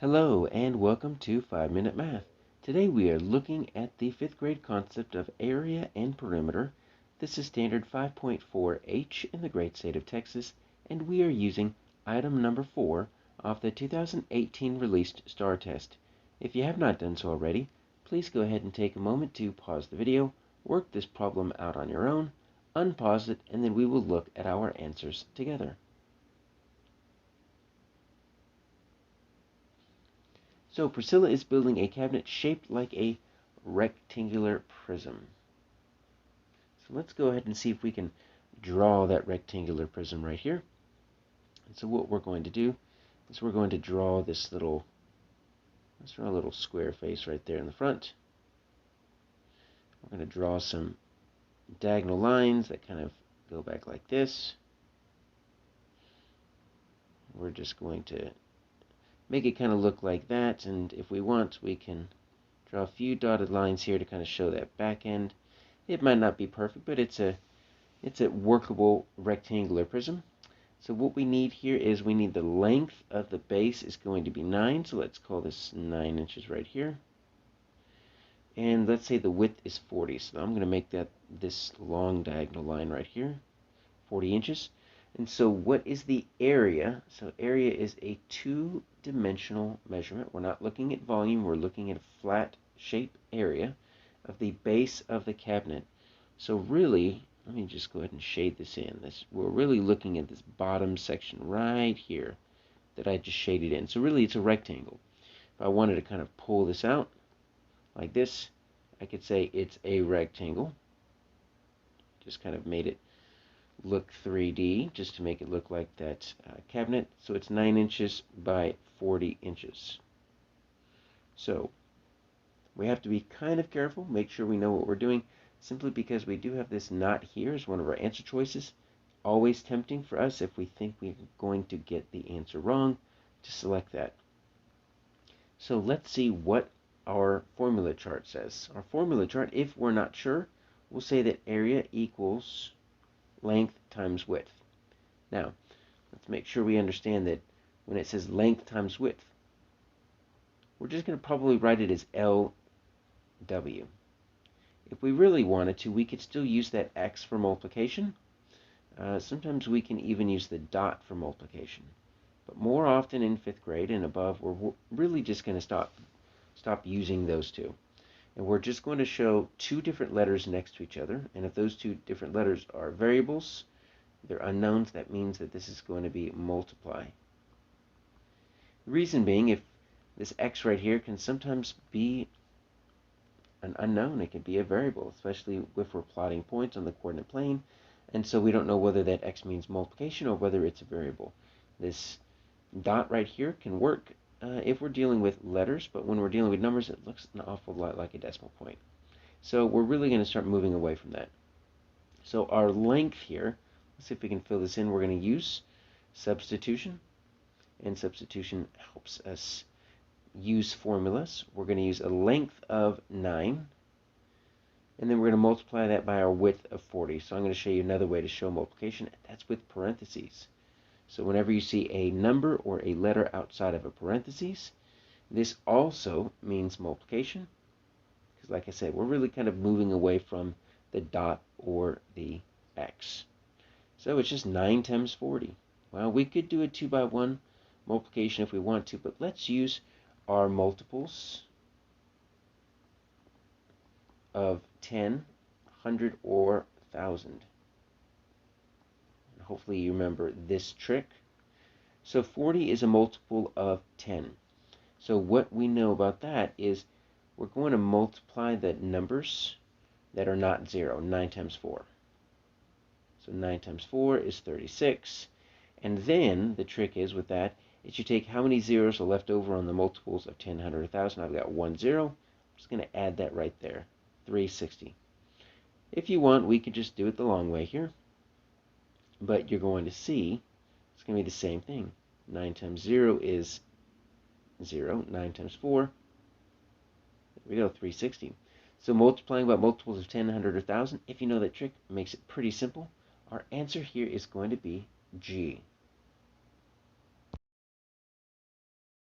Hello and welcome to 5-Minute Math. Today we are looking at the 5th grade concept of area and perimeter. This is standard 5.4H in the great state of Texas, and we are using item number 4 of the 2018 released STAAR test. If you have not done so already, please go ahead and take a moment to pause the video, work this problem out on your own, unpause it, and then we will look at our answers together. So Priscilla is building a cabinet shaped like a rectangular prism. So let's go ahead and see if we can draw that rectangular prism right here. And so what we're going to do is we're going to draw this little, let's draw a little square face right there in the front. We're going to draw some diagonal lines that kind of go back like this. We're just going to make it kind of look like that, and if we want, we can draw a few dotted lines here to kind of show that back end. It might not be perfect, but it's a workable rectangular prism. So what we need here is we need the length of the base is going to be 9, so let's call this 9 inches right here. And let's say the width is 40, so I'm going to make this long diagonal line right here, 40 inches. And so what is the area? So area is a two-dimensional measurement. We're not looking at volume. We're looking at a flat shape area of the base of the cabinet. So really, let me just go ahead and shade this in. We're really looking at this bottom section right here that I just shaded in. So really, it's a rectangle. If I wanted to kind of pull this out like this, I could say it's a rectangle. Just kind of made it look 3D just to make it look like that cabinet. So it's 9 inches by 40 inches. So we have to be kind of careful, make sure we know what we're doing, simply because we do have this not here as one of our answer choices. Always tempting for us, if we think we're going to get the answer wrong, to select that. So let's see what our formula chart says. Our formula chart, if we're not sure, we'll say that area equals length times width. Now, let's make sure we understand that when it says length times width, we're just going to probably write it as LW. If we really wanted to, we could still use that X for multiplication. Sometimes we can even use the dot for multiplication. But more often in 5th grade and above, we're really just going to stop using those two. And we're just going to show two different letters next to each other. And if those two different letters are variables, they're unknowns, that means that this is going to be multiply. The reason being, if this x right here can sometimes be an unknown, it can be a variable, especially if we're plotting points on the coordinate plane. And so we don't know whether that x means multiplication or whether it's a variable. This dot right here can work if we're dealing with letters, but when we're dealing with numbers, it looks an awful lot like a decimal point. So we're really going to start moving away from that. So our length here, let's see if we can fill this in. We're going to use substitution, and substitution helps us use formulas. We're going to use a length of 9, and then we're going to multiply that by our width of 40. So I'm going to show you another way to show multiplication, and that's with parentheses. So whenever you see a number or a letter outside of a parentheses, this also means multiplication. Because like I said, we're really kind of moving away from the dot or the X. So it's just 9 times 40. Well, we could do a 2 by 1 multiplication if we want to, but let's use our multiples of 10, 100, or 1,000. Hopefully you remember this trick. So 40 is a multiple of 10. So what we know about that is we're going to multiply the numbers that are not 0, 9 times 4. So 9 times 4 is 36. And then the trick is with that is you take how many zeros are left over on the multiples of 10, 100, 1,000. I've got 1 0. I'm just going to add that right there, 360. If you want, we could just do it the long way here. But you're going to see it's going to be the same thing. 9 times 0 is 0. 9 times 4, there we go, 360. So multiplying by multiples of 10, 100, or 1,000, if you know that trick, makes it pretty simple. Our answer here is going to be G.